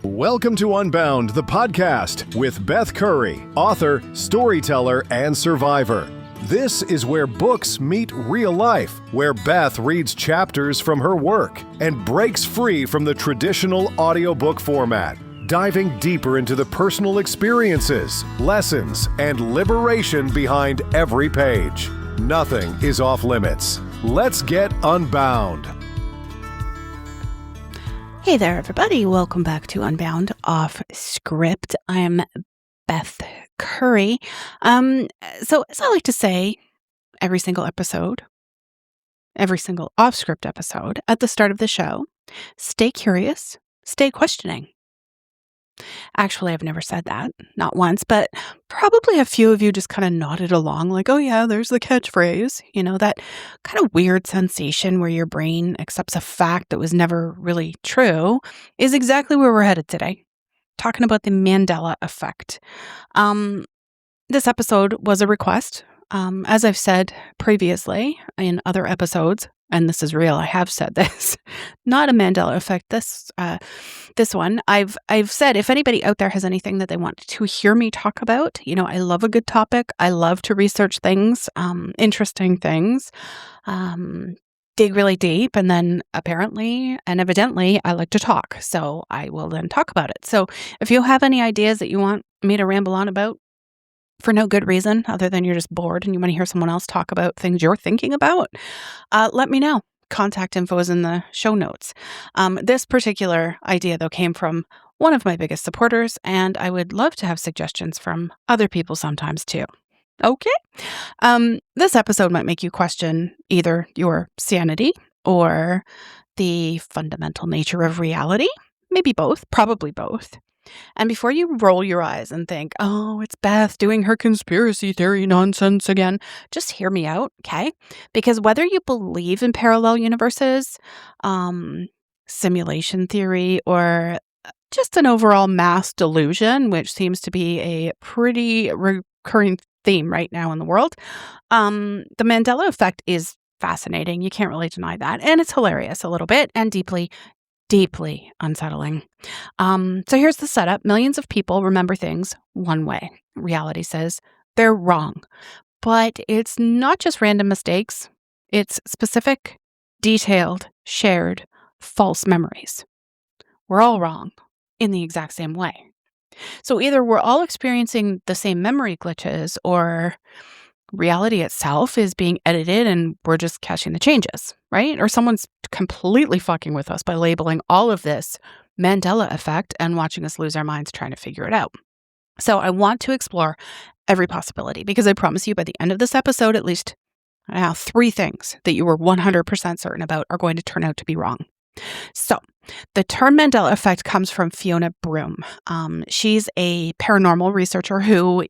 Welcome to Unbound, the podcast with Beth Curry, author, storyteller, and survivor. This is where books meet real life, where Beth reads chapters from her work and breaks free from the traditional audiobook format, diving deeper into the personal experiences, lessons, and liberation behind every page. Nothing is off limits. Let's get unbound. Hey there, everybody. Welcome back to Unbound Off Script. I'm Beth Curry. So as I like to say, every single off-script episode at the start of the show, stay curious, stay questioning. Actually, I've never said that, not once, but probably a few of you just kind of nodded along like, oh yeah, there's the catchphrase. You know, that kind of weird sensation where your brain accepts a fact that was never really true is exactly where we're headed today. Talking about the Mandela Effect. This episode was a request. As I've said previously in other episodes, and this is real, I have said this, not a Mandela Effect, this one, I've said if anybody out there has anything that they want to hear me talk about, you know, I love a good topic. I love to research things, interesting things, dig really deep, and then apparently and evidently I like to talk. So I will then talk about it. So if you have any ideas that you want me to ramble on about, for no good reason other than you're just bored and you want to hear someone else talk about things you're thinking about, let me know. Contact info is in the show notes. This particular idea, though, came from one of my biggest supporters, and I would love to have suggestions from other people sometimes too. Okay? This episode might make you question either your sanity or the fundamental nature of reality. Maybe both, probably both. And before you roll your eyes and think, oh, it's Beth doing her conspiracy theory nonsense again, just hear me out, okay? Because whether you believe in parallel universes, simulation theory, or just an overall mass delusion, which seems to be a pretty recurring theme right now in the world, the Mandela Effect is fascinating. You can't really deny that. And it's hilarious a little bit and deeply unsettling. So here's the setup. Millions of people remember things one way. Reality says they're wrong. But it's not just random mistakes. It's specific, detailed, shared, false memories. We're all wrong in the exact same way. So either we're all experiencing the same memory glitches, or reality itself is being edited and we're just catching the changes, right? Or someone's completely fucking with us by labeling all of this Mandela Effect and watching us lose our minds trying to figure it out. So I want to explore every possibility because I promise you by the end of this episode, at least 3 things that you were 100% certain about are going to turn out to be wrong. So the term Mandela Effect comes from Fiona Broome. She's a paranormal researcher who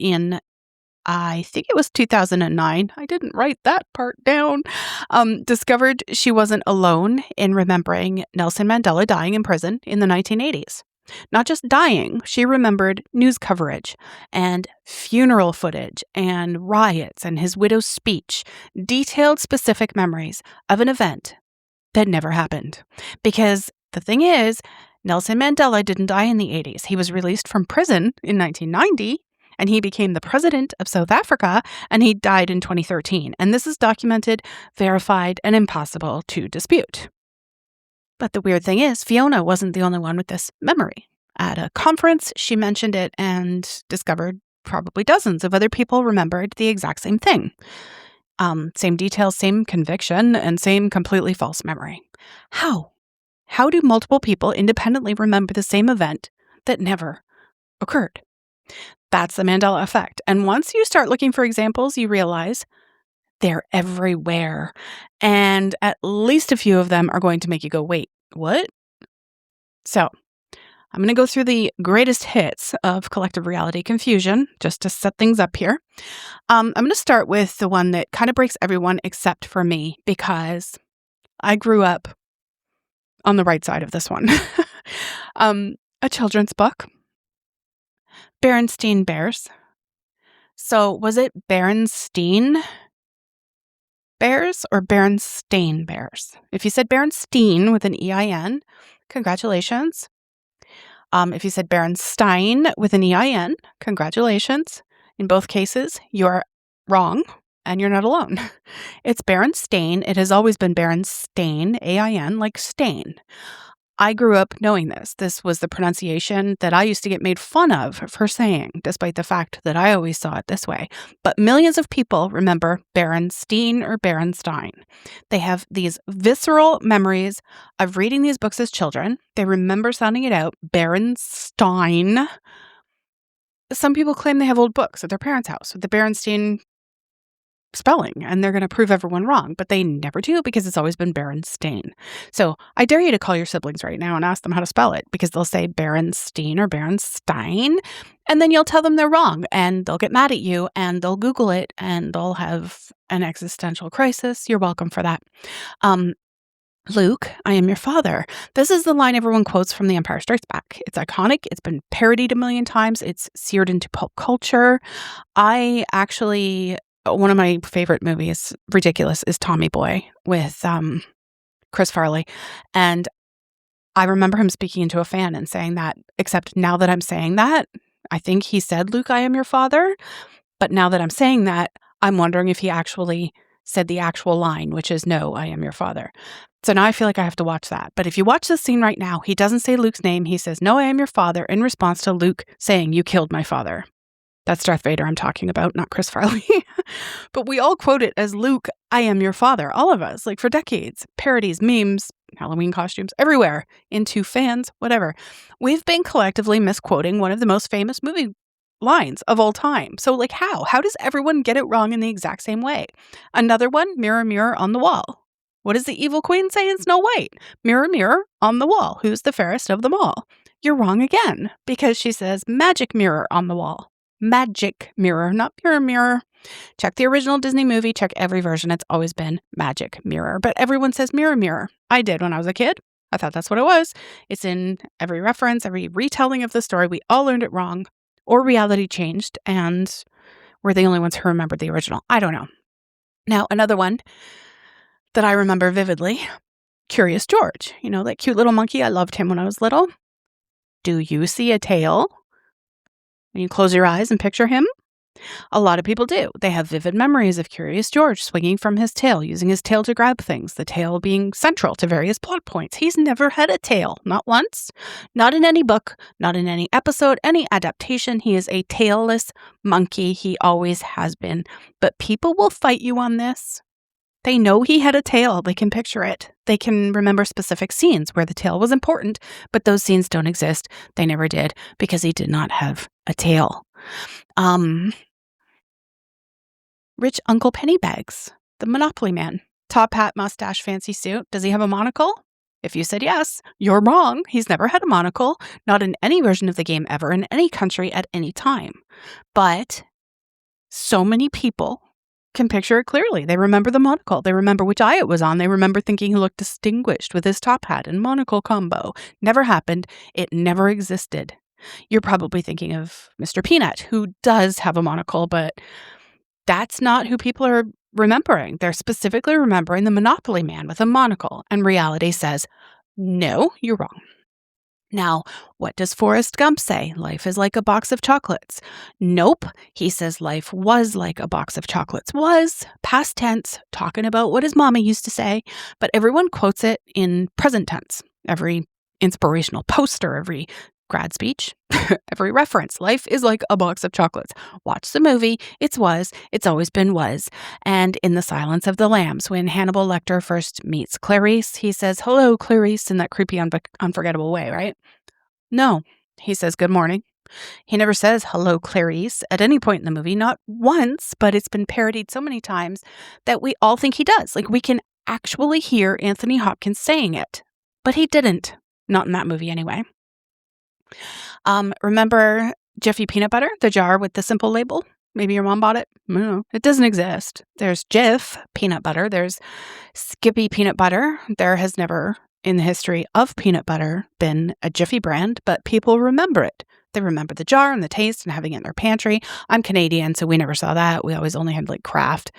I think it was 2009, I didn't write that part down, discovered she wasn't alone in remembering Nelson Mandela dying in prison in the 1980s. Not just dying, she remembered news coverage and funeral footage and riots and his widow's speech, detailed specific memories of an event that never happened. Because the thing is, Nelson Mandela didn't die in the 80s. He was released from prison in 1990. And he became the president of South Africa, and he died in 2013. And this is documented, verified, and impossible to dispute. But the weird thing is, Fiona wasn't the only one with this memory. At a conference, she mentioned it and discovered probably dozens of other people remembered the exact same thing. Same details, same conviction, and same completely false memory. How? How do multiple people independently remember the same event that never occurred? That's the Mandela Effect. And once you start looking for examples, you realize they're everywhere. And at least a few of them are going to make you go, wait, what? So I'm going to go through the greatest hits of collective reality confusion just to set things up here. I'm going to start with the one that kind of breaks everyone except for me because I grew up on the right side of this one. A children's book. Berenstain Bears. So was it Berenstein Bears or Berenstain Bears? If you said Berenstein with an EIN, congratulations. If you said Berenstein with an EIN, congratulations. In both cases, you're wrong and you're not alone. It's Berenstain. It has always been Berenstain, AIN, like stain. I grew up knowing this. This was the pronunciation that I used to get made fun of for saying, despite the fact that I always saw it this way. But millions of people remember Berenstein or Berenstein. They have these visceral memories of reading these books as children. They remember sounding it out, Berenstein. Some people claim they have old books at their parents' house with the Berenstein spelling, and they're going to prove everyone wrong, but they never do because it's always been Berenstain. So I dare you to call your siblings right now and ask them how to spell it, because they'll say Berenstein or Berenstein, and then you'll tell them they're wrong, and they'll get mad at you, and they'll Google it, and they'll have an existential crisis. You're welcome for that. Luke, I am your father. This is the line everyone quotes from The Empire Strikes Back. It's iconic. It's been parodied a million times. It's seared into pop culture. One of my favorite movies, ridiculous, is Tommy Boy with Chris Farley. And I remember him speaking into a fan and saying that, except now that I'm saying that, I think he said, Luke, I am your father. But now that I'm saying that, I'm wondering if he actually said the actual line, which is, no, I am your father. So now I feel like I have to watch that. But if you watch this scene right now, he doesn't say Luke's name. He says, no, I am your father, in response to Luke saying, you killed my father. That's Darth Vader I'm talking about, not Chris Farley. But we all quote it as, Luke, I am your father. All of us, like for decades. Parodies, memes, Halloween costumes, everywhere. Into fans, whatever. We've been collectively misquoting one of the most famous movie lines of all time. So like how? How does everyone get it wrong in the exact same way? Another one, mirror, mirror on the wall. What does the evil queen say in Snow White? Mirror, mirror on the wall. Who's the fairest of them all? You're wrong again, because she says magic mirror on the wall. Magic mirror, not mirror, mirror. Check the original Disney movie. Check every version. It's always been magic mirror. But everyone says mirror, mirror. I did when I was a kid. I thought that's what it was. It's in every reference, every retelling of the story. We all learned it wrong, or reality changed, and we're the only ones who remembered the original. I don't know. Now, another one that I remember vividly, Curious George. You know, that cute little monkey. I loved him when I was little. Do you see a tail when you close your eyes and picture him? A lot of people do. They have vivid memories of Curious George swinging from his tail, using his tail to grab things, the tail being central to various plot points. He's never had a tail, not once, not in any book, not in any episode, any adaptation. He is a tailless monkey. He always has been. But people will fight you on this. They know he had a tail. They can picture it. They can remember specific scenes where the tail was important, but those scenes don't exist. They never did, because he did not have a tail. Rich Uncle Pennybags, the Monopoly Man. Top hat, mustache, fancy suit. Does he have a monocle? If you said yes, you're wrong. He's never had a monocle, not in any version of the game ever, in any country at any time. But so many people can picture it clearly. They remember the monocle. They remember which eye it was on. They remember thinking he looked distinguished with his top hat and monocle combo. Never happened. It never existed. You're probably thinking of Mr. Peanut, who does have a monocle, but that's not who people are remembering. They're specifically remembering the Monopoly Man with a monocle, and reality says, no, you're wrong. Now, what does Forrest Gump say? Life is like a box of chocolates. Nope. He says life was like a box of chocolates. Was, past tense, talking about what his mama used to say, but everyone quotes it in present tense. Every inspirational poster, every grad speech, every reference. Life is like a box of chocolates. Watch the movie. It's always been was. And in The Silence of the Lambs, when Hannibal Lecter first meets Clarice, he says, hello, Clarice, in that creepy, unforgettable way, right? No, he says, good morning. He never says, hello, Clarice, at any point in the movie, not once, but it's been parodied so many times that we all think he does. Like, we can actually hear Anthony Hopkins saying it, but he didn't. Not in that movie anyway. Remember Jiffy peanut butter, the jar with the simple label? Maybe your mom bought it. No, it doesn't exist. There's Jif peanut butter. There's Skippy peanut butter. There has never in the history of peanut butter been a Jiffy brand, but people remember it. They remember the jar and the taste and having it in their pantry. I'm Canadian, so we never saw that. We always only had like Kraft,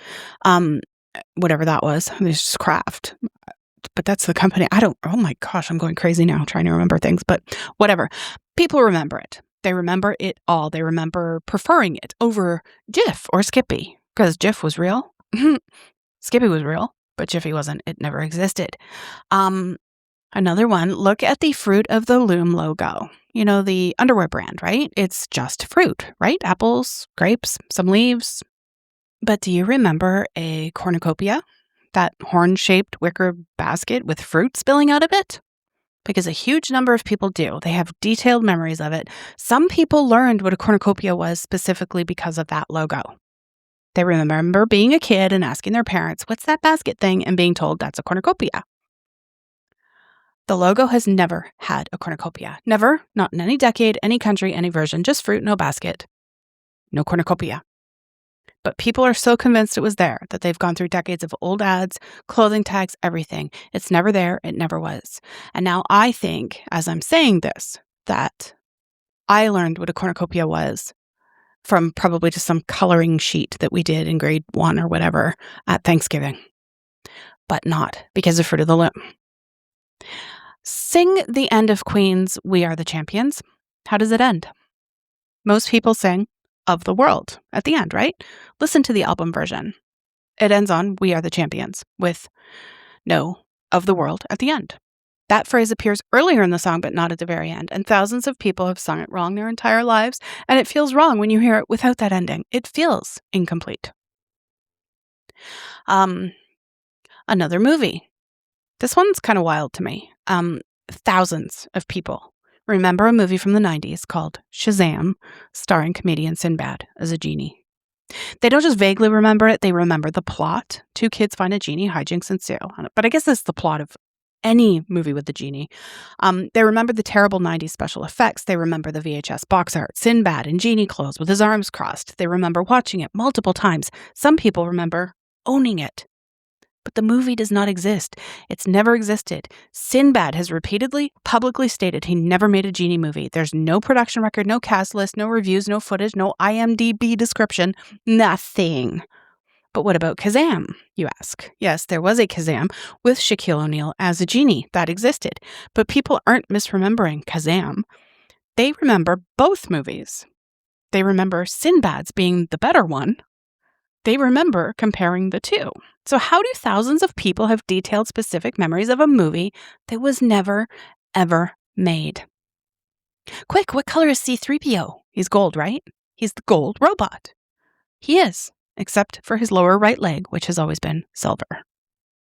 whatever that was. There's just Kraft. But that's the company. Oh my gosh, I'm going crazy now trying to remember things, but whatever. People remember it. They remember it all. They remember preferring it over Jif or Skippy because Jif was real. Skippy was real, but Jiffy wasn't. It never existed. Another one, look at the Fruit of the Loom logo. You know, the underwear brand, right? It's just fruit, right? Apples, grapes, some leaves. But do you remember a cornucopia? That horn-shaped wicker basket with fruit spilling out of it? Because a huge number of people do. They have detailed memories of it. Some people learned what a cornucopia was specifically because of that logo. They remember being a kid and asking their parents, what's that basket thing? And being told that's a cornucopia. The logo has never had a cornucopia. Never, not in any decade, any country, any version. Just fruit, no basket, no cornucopia. But people are so convinced it was there that they've gone through decades of old ads, clothing tags, everything. It's never there. It never was. And now I think, as I'm saying this, that I learned what a cornucopia was from probably just some coloring sheet that we did in grade 1 or whatever at Thanksgiving. But not because of Fruit of the Loom. Sing the end of Queen's We Are the Champions. How does it end? Most people sing Of the World at the end, right? Listen to the album version. It ends on We Are the Champions with no Of the World at the end. That phrase appears earlier in the song, but not at the very end. And thousands of people have sung it wrong their entire lives. And it feels wrong when you hear it without that ending. It feels incomplete. Another movie. This one's kind of wild to me. Thousands of people remember a movie from the 90s called Shazam, starring comedian Sinbad as a genie. They don't just vaguely remember it, they remember the plot. 2 kids find a genie, hijinks ensue. But I guess that's the plot of any movie with the genie. They remember the terrible 90s special effects. They remember the VHS box art, Sinbad in genie clothes with his arms crossed. They remember watching it multiple times. Some people remember owning it. But the movie does not exist. It's never existed. Sinbad has repeatedly, publicly stated he never made a genie movie. There's no production record, no cast list, no reviews, no footage, no IMDb description, nothing. But what about Kazam, you ask? Yes, there was a Kazam with Shaquille O'Neal as a genie. That existed. But people aren't misremembering Kazam. They remember both movies. They remember Sinbad's being the better one. They remember comparing the two. So how do thousands of people have detailed specific memories of a movie that was never, ever made? Quick, what color is C-3PO? He's gold, right? He's the gold robot. He is, except for his lower right leg, which has always been silver.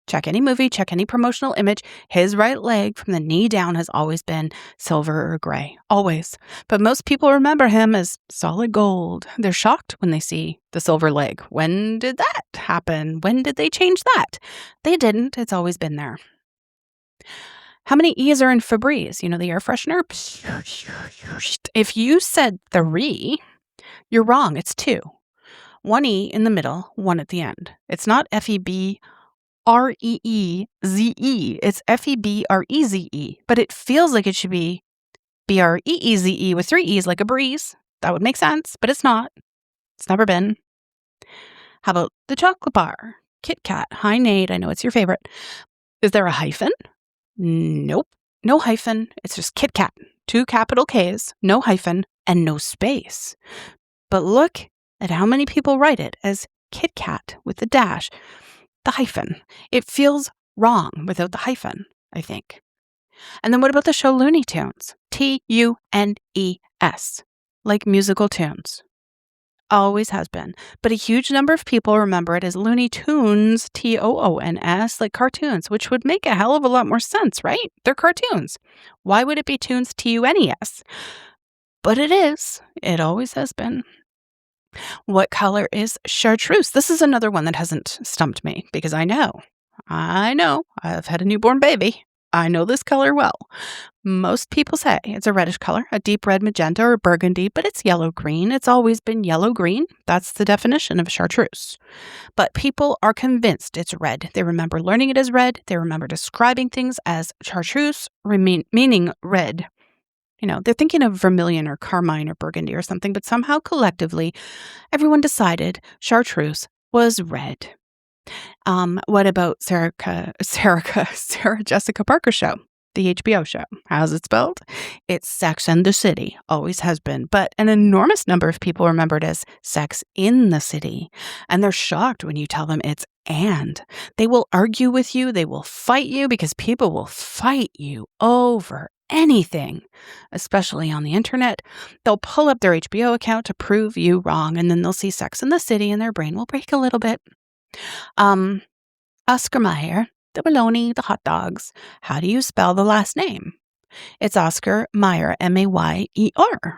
Check any movie, check any promotional image. His right leg from the knee down has always been silver or gray. Always. But most people remember him as solid gold. They're shocked when they see the silver leg. When did that happen? When did they change that? They didn't. It's always been there. How many E's are in Febreze? You know, the air freshener? If you said 3, you're wrong. It's 2. 1 E in the middle, 1 at the end. It's not F-E-B R-E-E-Z-E. It's F-E-B-R-E-Z-E. But it feels like it should be B-R-E-E-Z-E with 3 E's like a breeze. That would make sense, but it's not. It's never been. How about the chocolate bar? Kit Kat. Hi, Nate. I know it's your favorite. Is there a hyphen? Nope. No hyphen. It's just Kit Kat. 2 capital K's, no hyphen, and no space. But look at how many people write it as Kit Kat with the dash. The hyphen. It feels wrong without the hyphen, I think. And then what about the show Looney Tunes? T-U-N-E-S. Like musical tunes. Always has been. But a huge number of people remember it as Looney Tunes, T-O-O-N-S, like cartoons, which would make a hell of a lot more sense, right? They're cartoons. Why would it be tunes, T-U-N-E-S? But it is. It always has been. What color is chartreuse? This is another one that hasn't stumped me because I know, I've had a newborn baby. I know this color well. Most people say it's a reddish color, a deep red, magenta, or burgundy, but it's yellow-green. It's always been yellow-green. That's the definition of chartreuse. But people are convinced it's red. They remember learning it as red. They remember describing things as chartreuse, meaning red. You know, they're thinking of vermilion or carmine or burgundy or something, but somehow collectively, everyone decided chartreuse was red. What about Sarah Jessica Parker show? the HBO show. How's it spelled? It's Sex and the City. Always has been. But an enormous number of people remember it as Sex in the City. And they're shocked when you tell them it's and. They will argue with you. They will fight you because people will fight you over anything, especially on the internet. They'll pull up their HBO account to prove you wrong, and then they'll see Sex in the City and their brain will break a little bit. Oscar Mayer, the bologna, the hot dogs. How do you spell the last name? It's Oscar Mayer, Mayer.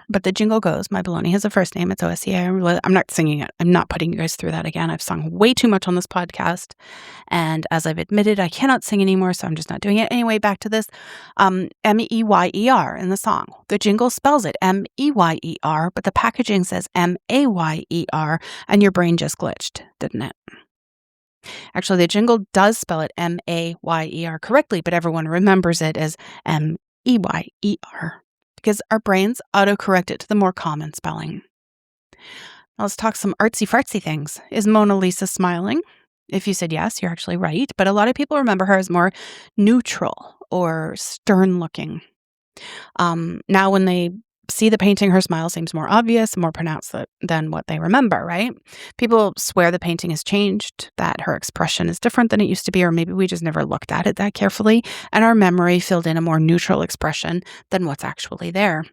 But the jingle goes, my bologna has a first name. It's OSCA. I'm not singing it. I'm not putting you guys through that again. I've sung way too much on this podcast. And as I've admitted, I cannot sing anymore, so I'm just not doing it. Anyway, back to this. Meyer in the song. The jingle spells it Meyer, but the packaging says Mayer, and your brain just glitched, didn't it? Actually, the jingle does spell it Mayer correctly, but everyone remembers it as Meyer because our brains autocorrect it to the more common spelling. Now let's talk some artsy-fartsy things. Is Mona Lisa smiling? If you said yes, you're actually right, but a lot of people remember her as more neutral or stern-looking. Now when they see the painting, her smile seems more obvious, more pronounced than what they remember, right? People swear the painting has changed, that her expression is different than it used to be, or maybe we just never looked at it that carefully, and our memory filled in a more neutral expression than what's actually there.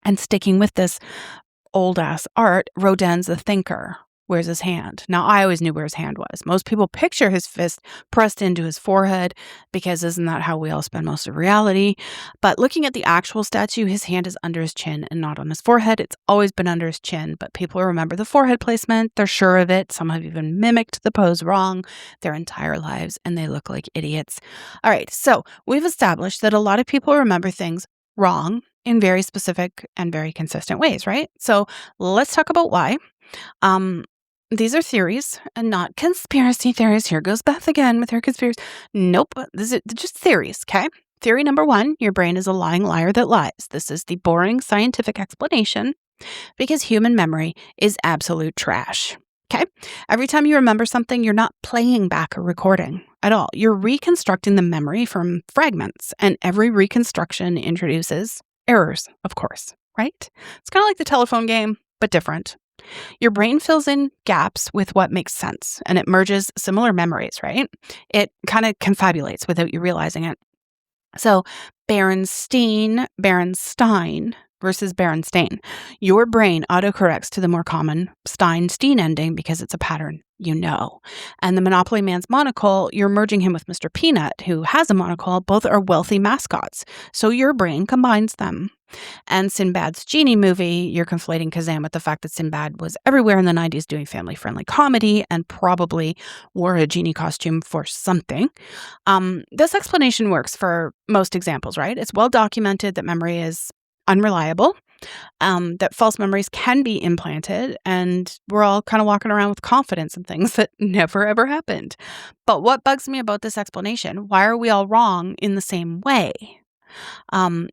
And sticking with this old-ass art, Rodin's The Thinker. Where's his hand? Now, I always knew where his hand was. Most people picture his fist pressed into his forehead because isn't that how we all spend most of reality? But looking at the actual statue, his hand is under his chin and not on his forehead. It's always been under his chin, but people remember the forehead placement. They're sure of it. Some have even mimicked the pose wrong their entire lives, and they look like idiots. All right, so we've established that a lot of people remember things wrong in very specific and very consistent ways, right? So let's talk about why. These are theories and not conspiracy theories. Here goes Beth again with her conspiracy. Nope, this is just theories, okay? Theory number 1, your brain is a lying liar that lies. This is the boring scientific explanation because human memory is absolute trash, okay? Every time you remember something, you're not playing back a recording at all. You're reconstructing the memory from fragments, and every reconstruction introduces errors, of course, right? It's kind of like the telephone game, but different. Your brain fills in gaps with what makes sense, and it merges similar memories, right? It kind of confabulates without you realizing it. So Berenstain versus Berenstain. Your brain autocorrects to the more common Stein ending because it's a pattern you know. And the Monopoly Man's monocle, you're merging him with Mr. Peanut, who has a monocle. Both are wealthy mascots. So your brain combines them. And Sinbad's Genie movie, you're conflating Kazam with the fact that Sinbad was everywhere in the 90s doing family-friendly comedy and probably wore a genie costume for something. This explanation works for most examples, right? It's well documented that memory is unreliable, that false memories can be implanted, and we're all kind of walking around with confidence in things that never ever happened. But what bugs me about this explanation, why are we all wrong in the same way?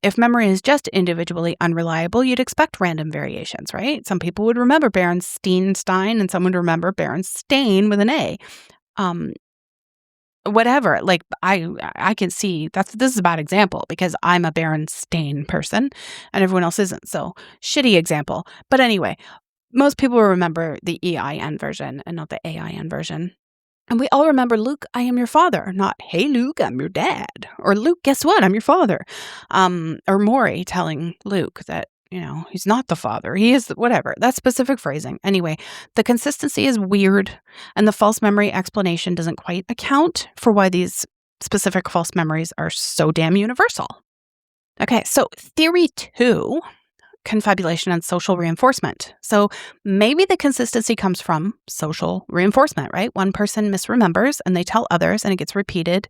If memory is just individually unreliable, you'd expect random variations, right? Some people would remember Stein and some would remember Berenstain with an A. Whatever, like I can see this is a bad example because I'm a Berenstain person and everyone else isn't. So shitty example. But anyway, most people remember the EIN version and not the AIN version. And we all remember, Luke, I am your father, not, hey, Luke, I'm your dad. Or, Luke, guess what? I'm your father. Or Maury telling Luke that, he's not the father. He is whatever. That's specific phrasing. Anyway, the consistency is weird, and the false memory explanation doesn't quite account for why these specific false memories are so damn universal. Okay, so theory 2, confabulation and social reinforcement. So maybe the consistency comes from social reinforcement, right? One person misremembers and they tell others and it gets repeated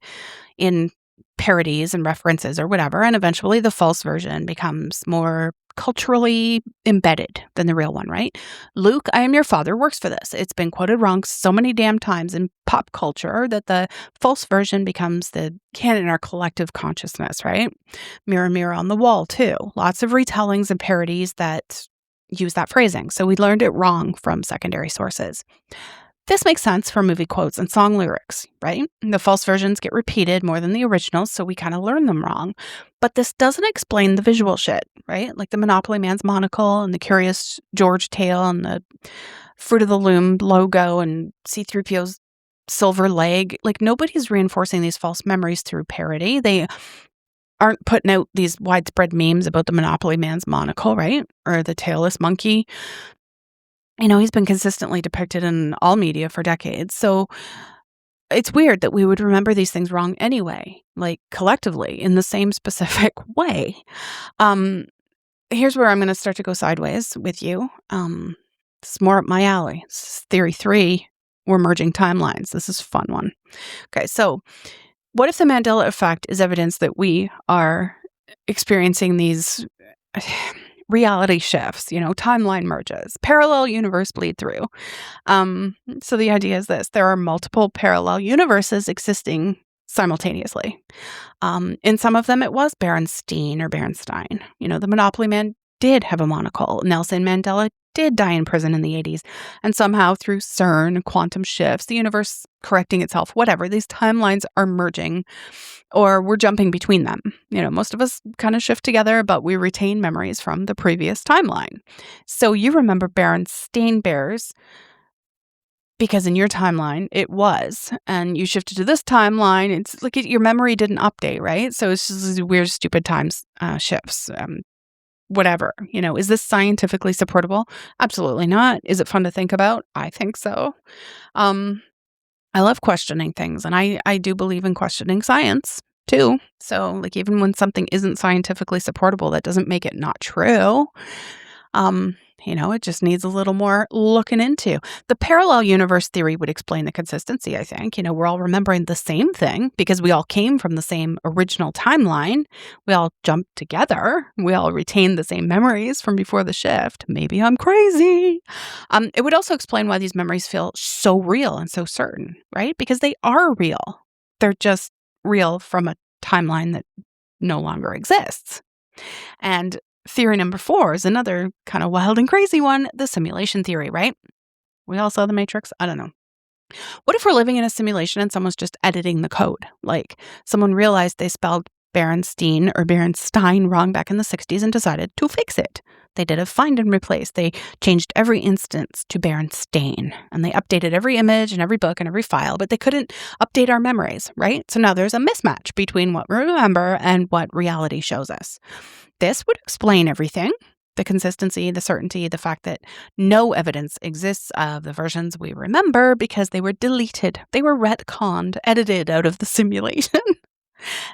in parodies and references or whatever. And eventually the false version becomes more culturally embedded than the real one, right? Luke, I am your father works for this. It's been quoted wrong so many damn times in pop culture that the false version becomes the canon in our collective consciousness, right? Mirror, mirror on the wall, too. Lots of retellings and parodies that use that phrasing. So we learned it wrong from secondary sources. This makes sense for movie quotes and song lyrics, right? The false versions get repeated more than the originals, so we kind of learn them wrong. But this doesn't explain the visual shit, right? Like the Monopoly Man's monocle and the Curious George tail and the Fruit of the Loom logo and C-3PO's silver leg. Like nobody's reinforcing these false memories through parody. They aren't putting out these widespread memes about the Monopoly Man's monocle, right? Or the tailless monkey. He's been consistently depicted in all media for decades. So it's weird that we would remember these things wrong anyway, like collectively in the same specific way. Here's where I'm going to start to go sideways with you. It's more up my alley. This is theory 3. We're merging timelines. This is a fun one. Okay, so what if the Mandela effect is evidence that we are experiencing these reality shifts, timeline merges, parallel universe bleed through. So the idea is this: there are multiple parallel universes existing simultaneously. In some of them, it was Berenstein or Berenstein. The Monopoly Man did have a monocle. Nelson Mandela did die in prison in the 80s. And somehow through CERN, quantum shifts, the universe correcting itself, whatever, these timelines are merging or we're jumping between them. Most of us kind of shift together, but we retain memories from the previous timeline. So you remember Berenstain Bears because in your timeline it was, and you shifted to this timeline. It's like your memory didn't update, right? So it's just these weird, stupid times shifts. Whatever, is this scientifically supportable? Absolutely not. Is it fun to think about? I think so. I love questioning things, and I do believe in questioning science too. So like even when something isn't scientifically supportable, that doesn't make it not true. It just needs a little more looking into. The parallel universe theory would explain the consistency, I think. We're all remembering the same thing because we all came from the same original timeline. We all jumped together. We all retained the same memories from before the shift. Maybe I'm crazy. It would also explain why these memories feel so real and so certain, right? Because they are real. They're just real from a timeline that no longer exists. And theory number 4 is another kind of wild and crazy one, the simulation theory, right? We all saw The Matrix? I don't know. What if we're living in a simulation and someone's just editing the code? Like someone realized they spelled Berenstein or Berenstein wrong back in the 60s and decided to fix it. They did a find and replace. They changed every instance to Berenstain, and they updated every image and every book and every file, but they couldn't update our memories, right? So now there's a mismatch between what we remember and what reality shows us. This would explain everything: the consistency, the certainty, the fact that no evidence exists of the versions we remember because they were deleted. They were retconned, edited out of the simulation.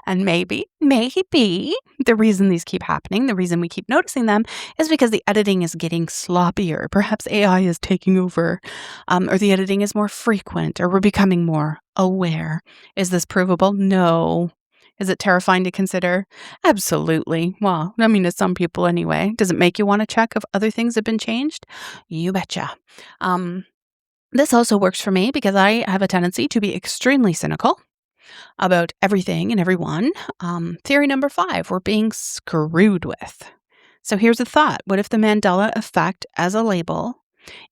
And maybe the reason these keep happening, the reason we keep noticing them, is because the editing is getting sloppier. Perhaps AI is taking over, or the editing is more frequent, or we're becoming more aware. Is this provable? No. Is it terrifying to consider? Absolutely. Well, to some people anyway. Does it make you want to check if other things have been changed? You betcha. This also works for me because I have a tendency to be extremely cynical about everything and everyone. Theory number 5, we're being screwed with. So here's a thought. What if the Mandela effect as a label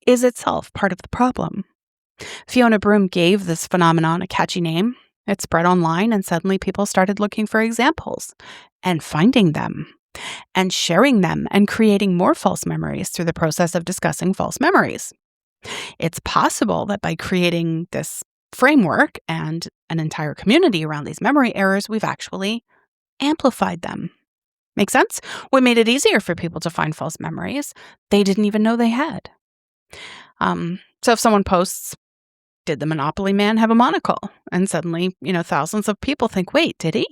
is itself part of the problem? Fiona Broome gave this phenomenon a catchy name. It spread online, and suddenly people started looking for examples and finding them and sharing them and creating more false memories through the process of discussing false memories. It's possible that by creating this framework and an entire community around these memory errors, we've actually amplified them. Make sense? We made it easier for people to find false memories they didn't even know they had. So if someone posts, "Did the Monopoly Man have a monocle?" And suddenly, thousands of people think, "Wait, did he?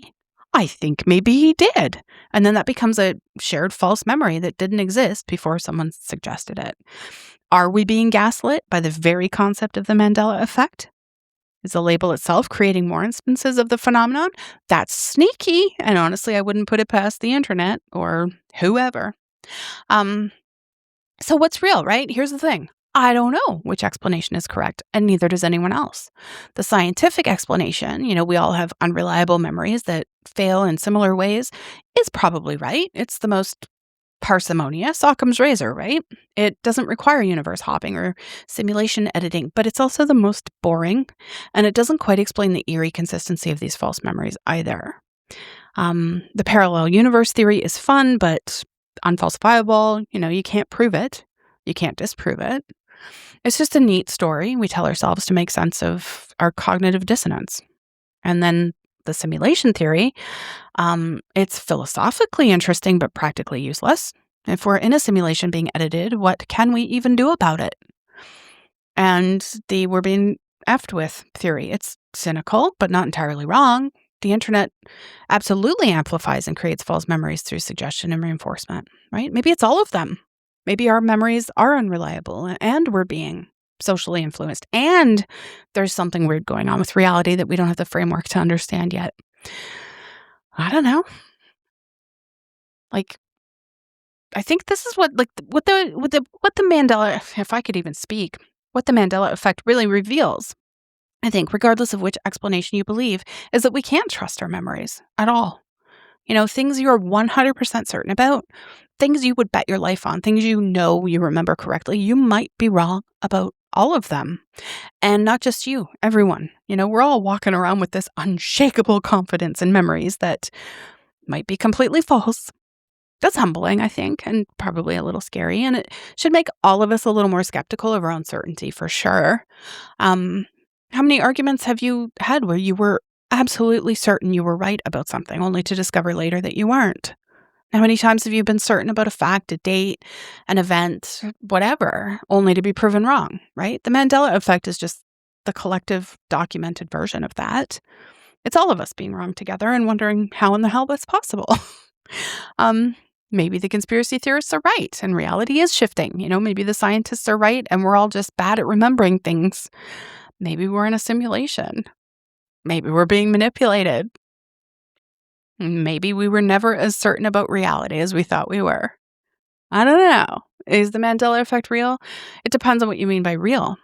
I think maybe he did." And then that becomes a shared false memory that didn't exist before someone suggested it. Are we being gaslit by the very concept of the Mandela effect? Is the label itself creating more instances of the phenomenon? That's sneaky. And honestly, I wouldn't put it past the internet or whoever. So what's real, right? Here's the thing. I don't know which explanation is correct, and neither does anyone else. The scientific explanation, we all have unreliable memories that fail in similar ways, is probably right. It's the most parsimonious, Occam's razor, right? It doesn't require universe hopping or simulation editing, but it's also the most boring, and it doesn't quite explain the eerie consistency of these false memories either. The parallel universe theory is fun, but unfalsifiable. You can't prove it. You can't disprove it. It's just a neat story we tell ourselves to make sense of our cognitive dissonance. And then the simulation theory, it's philosophically interesting, but practically useless. If we're in a simulation being edited, what can we even do about it? And the we're being effed with theory, it's cynical, but not entirely wrong. The internet absolutely amplifies and creates false memories through suggestion and reinforcement, right? Maybe it's all of them. Maybe our memories are unreliable and we're being socially influenced, and there's something weird going on with reality that we don't have the framework to understand yet. I don't know. I think this is what the Mandela, if I could even speak, what the Mandela effect really reveals. I think, regardless of which explanation you believe, is that we can't trust our memories at all. Things you're 100% certain about, things you would bet your life on, things you remember correctly, you might be wrong about all of them. And not just you, everyone. We're all walking around with this unshakable confidence in memories that might be completely false. That's humbling, I think, and probably a little scary. And it should make all of us a little more skeptical of our own certainty, for sure. How many arguments have you had where you were absolutely certain you were right about something, only to discover later that you weren't? How many times have you been certain about a fact, a date, an event, whatever, only to be proven wrong, right? The Mandela Effect is just the collective documented version of that. It's all of us being wrong together and wondering how in the hell that's possible. Maybe the conspiracy theorists are right and reality is shifting. Maybe the scientists are right and we're all just bad at remembering things. Maybe we're in a simulation. Maybe we're being manipulated. Maybe we were never as certain about reality as we thought we were. I don't know. Is the Mandela Effect real? It depends on what you mean by real.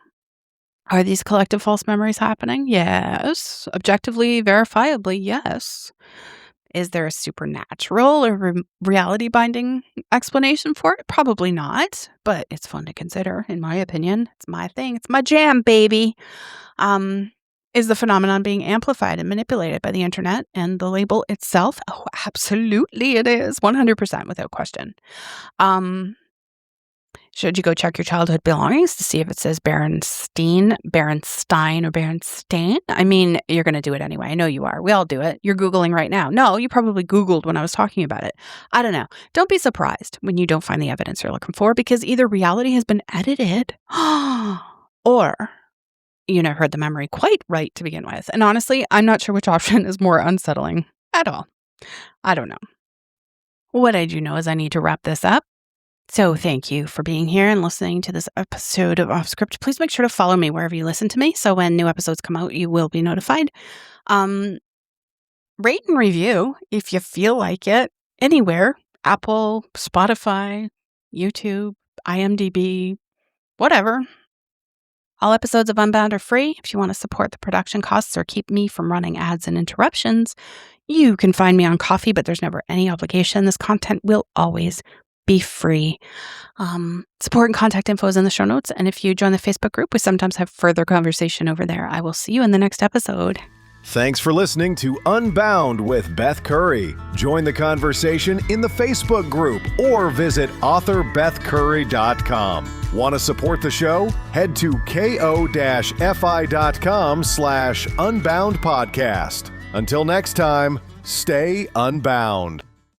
Are these collective false memories happening? Yes. Objectively, verifiably, yes. Is there a supernatural or reality-binding explanation for it? Probably not, but it's fun to consider, in my opinion. It's my thing. It's my jam, baby. Is the phenomenon being amplified and manipulated by the internet and the label itself? Oh, absolutely it is. 100% without question. Should you go check your childhood belongings to see if it says Berenstein, or Berenstain? I mean, you're going to do it anyway. I know you are. We all do it. You're Googling right now. No, you probably Googled when I was talking about it. I don't know. Don't be surprised when you don't find the evidence you're looking for, because either reality has been edited or you never heard the memory quite right to begin with. And honestly, I'm not sure which option is more unsettling at all. I don't know. What I do know is I need to wrap this up. So thank you for being here and listening to this episode of Off Script. Please make sure to follow me wherever you listen to me, so when new episodes come out, you will be notified. Rate and review if you feel like it anywhere. Apple, Spotify, YouTube, IMDb, whatever. All episodes of Unbound are free. If you want to support the production costs or keep me from running ads and interruptions, you can find me on Ko-fi, but there's never any obligation. This content will always be free. Support and contact info is in the show notes. And if you join the Facebook group, we sometimes have further conversation over there. I will see you in the next episode. Thanks for listening to Unbound with Beth Curry. Join the conversation in the Facebook group or visit authorbethcurry.com. Want to support the show? Head to ko-fi.com/unbound podcast. Until next time, stay unbound.